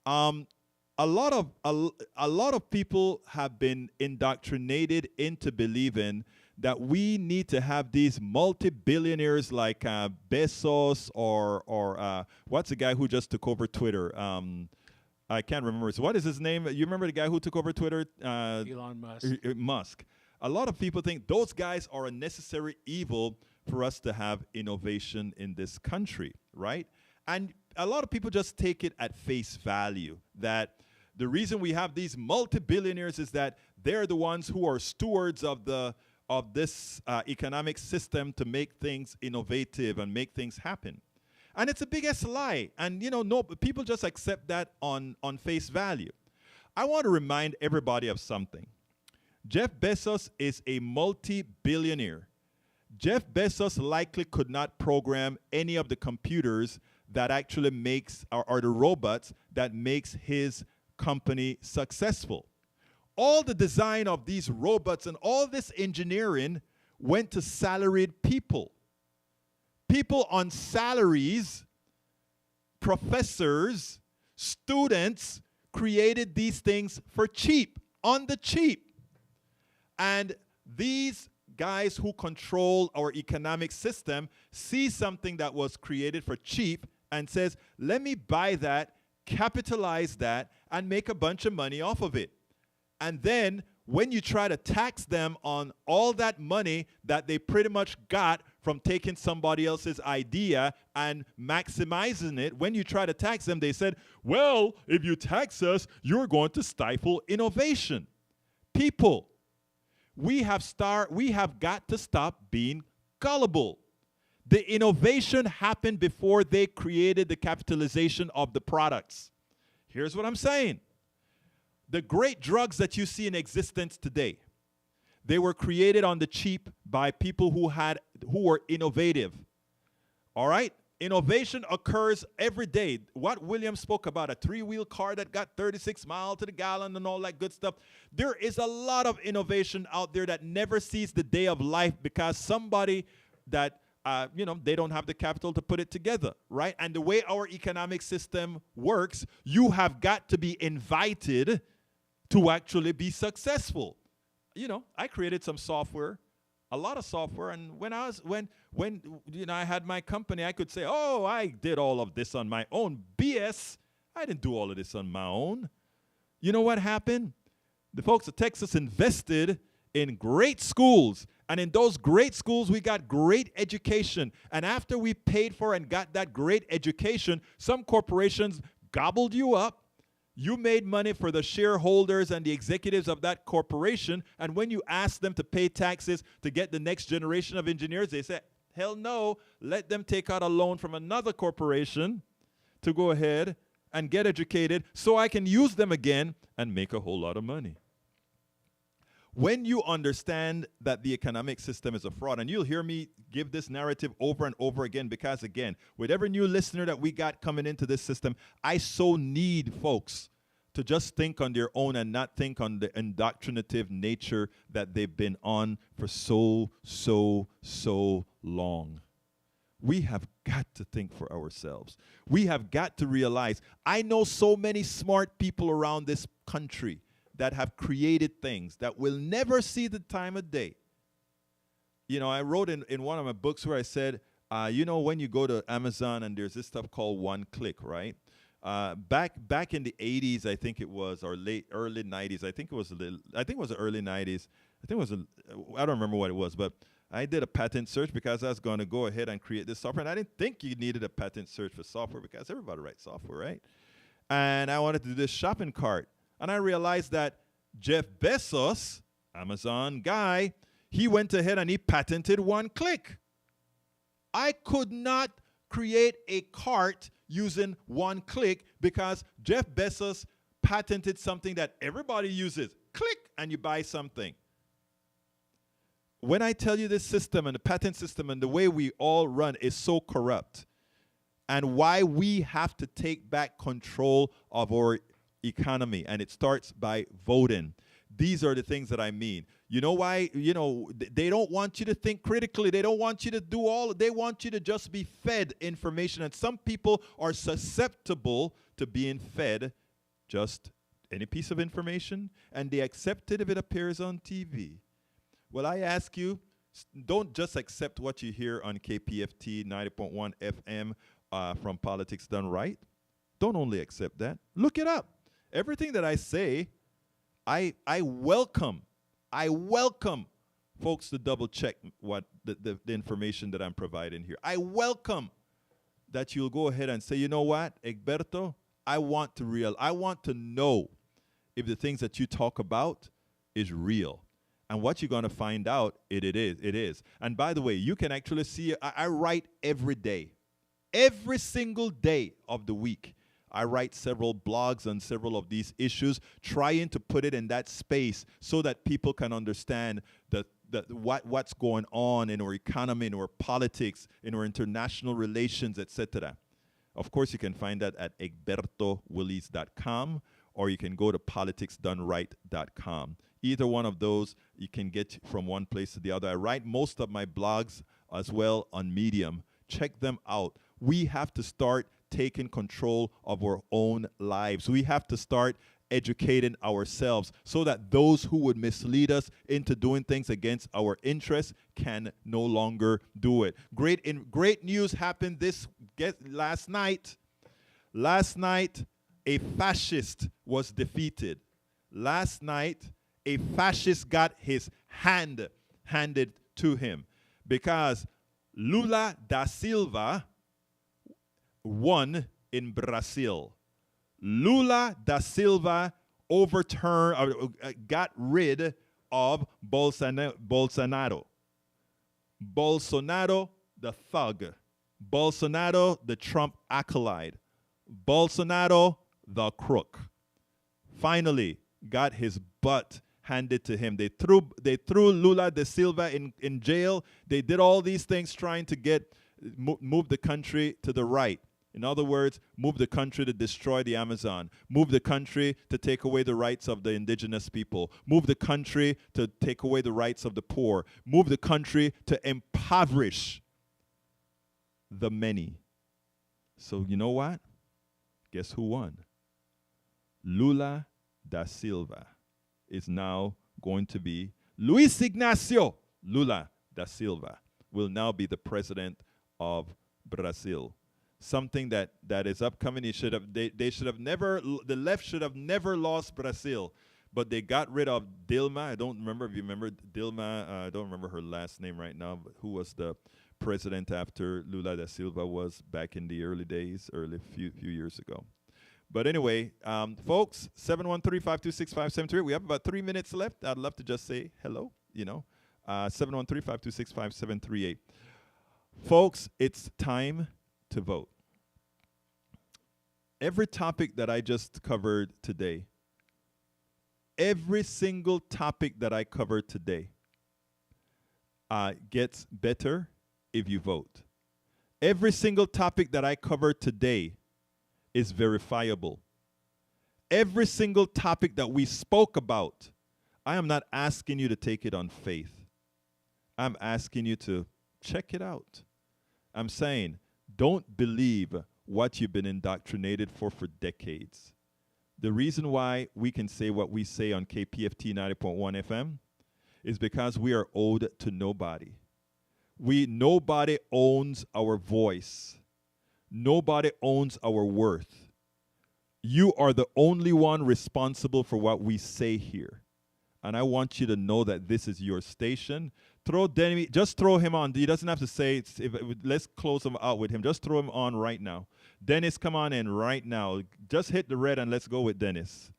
A lot of people have been indoctrinated into believing that we need to have these multi-billionaires like Bezos or what's the guy who just took over Twitter? I can't remember. So what is his name? You remember the guy who took over Twitter? Elon Musk. Musk. A lot of people think those guys are a necessary evil for us to have innovation in this country, right? And a lot of people just take it at face value that the reason we have these multi-billionaires is that they're the ones who are stewards of this economic system to make things innovative and make things happen. And it's the biggest lie. And, you know, no, people just accept that on face value. I want to remind everybody of something. Jeff Bezos is a multi-billionaire. Jeff Bezos likely could not program any of the computers that actually makes, or the robots that makes his company successful. All the design of these robots and all this engineering went to salaried people. People on salaries, professors, students created these things for cheap, on the cheap. And these guys who control our economic system see something that was created for cheap and says, let me buy that, capitalize that, and make a bunch of money off of it. And then when you try to tax them on all that money that they pretty much got from taking somebody else's idea and maximizing it, when you try to tax them, they said, well, if you tax us, you're going to stifle innovation. People, we have got to stop being gullible. The innovation happened before they created the capitalization of the products. Here's what I'm saying. The great drugs that you see in existence today, they were created on the cheap by people who were innovative. All right? Innovation occurs every day. What William spoke about, a 3-wheel car that got 36 miles to the gallon and all that good stuff. There is a lot of innovation out there that never sees the day of life because somebody that, they don't have the capital to put it together, right? And the way our economic system works, you have got to be invited to actually be successful. I created some software, a lot of software, and when I had my company, I could say, oh, I did all of this on my own. BS, I didn't do all of this on my own. You know what happened? The folks at Texas invested in great schools, and in those great schools, we got great education. And after we paid for and got that great education, some corporations gobbled you up. You made money for the shareholders and the executives of that corporation, and when you ask them to pay taxes to get the next generation of engineers, they say, hell no, let them take out a loan from another corporation to go ahead and get educated so I can use them again and make a whole lot of money. When you understand that the economic system is a fraud, and you'll hear me give this narrative over and over again because, again, with every new listener that we got coming into this system, I so need folks to just think on their own and not think on the indoctrinative nature that they've been on for so long. We have got to think for ourselves. We have got to realize, I know so many smart people around this country that have created things that will never see the time of day. I wrote in one of my books where I said, when you go to Amazon and there's this stuff called one click, right? Back in the 80s, I think it was, or early 90s. I think it was the early 90s. I don't remember what it was, but I did a patent search because I was going to go ahead and create this software. And I didn't think you needed a patent search for software because everybody writes software, right? And I wanted to do this shopping cart. And I realized that Jeff Bezos, Amazon guy, he went ahead and he patented one click. I could not create a cart using one click because Jeff Bezos patented something that everybody uses. Click and you buy something. When I tell you this system and the patent system and the way we all run is so corrupt, and why we have to take back control of our economy, and it starts by voting. These are the things that I mean. You know why? They don't want you to think critically. They don't want you to do they want you to just be fed information. And some people are susceptible to being fed just any piece of information, and they accept it if it appears on TV. Well, I ask you, don't just accept what you hear on KPFT 90.1 FM from Politics Done Right. Don't only accept that. Look it up. Everything that I say, I welcome folks to double check what the information that I'm providing here. I welcome that you'll go ahead and say, you know what, Egberto, I want to know if the things that you talk about is real. And what you're going to find out, it is. And by the way, you can actually see, I write every day. Every single day of the week. I write several blogs on several of these issues, trying to put it in that space so that people can understand what's going on in our economy, in our politics, in our international relations, etc. Of course, you can find that at egbertowillies.com, or you can go to politicsdoneright.com. Either one of those, you can get from one place to the other. I write most of my blogs as well on Medium. Check them out. We have to start taking control of our own lives. We have to start educating ourselves so that those who would mislead us into doing things against our interests can no longer do it. Great news happened last night. Last night, a fascist was defeated. Last night, a fascist got his hand handed to him because Lula da Silva won in Brazil. Lula da Silva got rid of Bolsonaro. Bolsonaro the thug. Bolsonaro, the Trump acolyte. Bolsonaro, the crook. Finally, got his butt handed to him. They threw Lula da Silva in jail. They did all these things trying to move the country to the right. In other words, move the country to destroy the Amazon. Move the country to take away the rights of the indigenous people. Move the country to take away the rights of the poor. Move the country to impoverish the many. So you know what? Guess who won? Lula da Silva is now going to be Luis Ignacio Lula da Silva will now be the president of Brazil. Something that is upcoming. They should have never, the left should have never lost Brazil, but they got rid of Dilma. I don't remember if you remember Dilma. I don't remember her last name right now, but who was the president after Lula da Silva was back in the early days, few years ago. But anyway, folks, 713-526-5738. We have about 3 minutes left. I'd love to just say hello, 713-526-5738. Folks, it's time to vote. Every topic that I just covered today, every single topic that I covered today gets better if you vote. Every single topic that I covered today is verifiable. Every single topic that we spoke about, I am not asking you to take it on faith. I'm asking you to check it out. I'm saying, don't believe what you've been indoctrinated for decades. The reason why we can say what we say on KPFT 90.1 FM is because we are owed to nobody. Nobody owns our voice. Nobody owns our worth. You are the only one responsible for what we say here. And I want you to know that this is your station. Just throw him on. He doesn't have to say, let's close him out with him. Just throw him on right now. Dennis, come on in right now. Just hit the red and let's go with Dennis.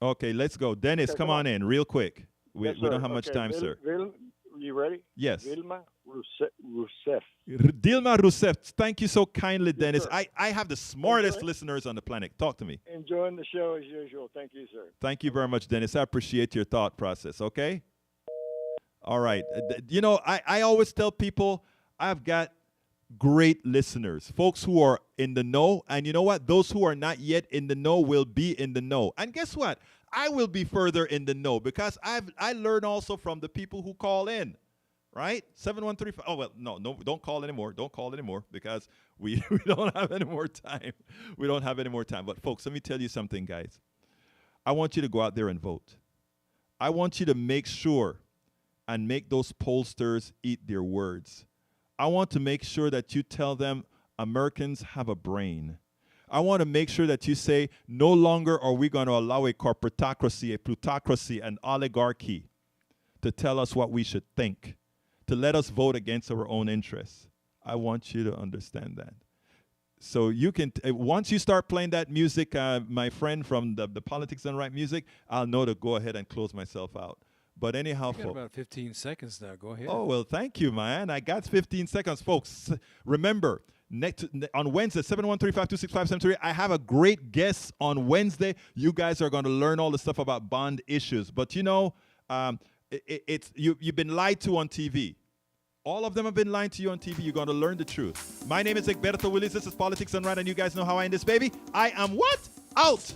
Okay, let's go. Dennis, come on in real quick. We don't have much time, sir. You ready? Yes. Dilma Rousseff. Dilma Rousseff. Thank you so kindly, Dennis. Sir. I have the smartest listeners on the planet. Talk to me. Enjoying the show as usual. Thank you, sir. Thank you very much, Dennis. I appreciate your thought process, okay? All right. I always tell people I've got great listeners, folks who are in the know. And you know what? Those who are not yet in the know will be in the know. And guess what? I will be further in the know because I learn also from the people who call in, right? 7135. Oh, well, no, don't call anymore. Don't call anymore because we don't have any more time. We don't have any more time. But folks, let me tell you something, guys. I want you to go out there and vote. I want you to make sure and make those pollsters eat their words. I want to make sure that you tell them Americans have a brain. I want to make sure that you say, no longer are we going to allow a corporatocracy, a plutocracy, an oligarchy to tell us what we should think, to let us vote against our own interests. I want you to understand that. So you can, once you start playing that music, my friend from the Politics Done Right music, I'll know to go ahead and close myself out. But anyhow, you got about 15 seconds now. Go ahead. Oh, well, thank you, man. I got 15 seconds, folks. Remember, on Wednesday, 713-526-5738, I have a great guest on Wednesday. You guys are going to learn all the stuff about bond issues. But, you've been lied to on TV. All of them have been lying to you on TV. You're going to learn the truth. My name is Beto Willis. This is Politics Done Right, and you guys know how I end this, baby. I am what? Out.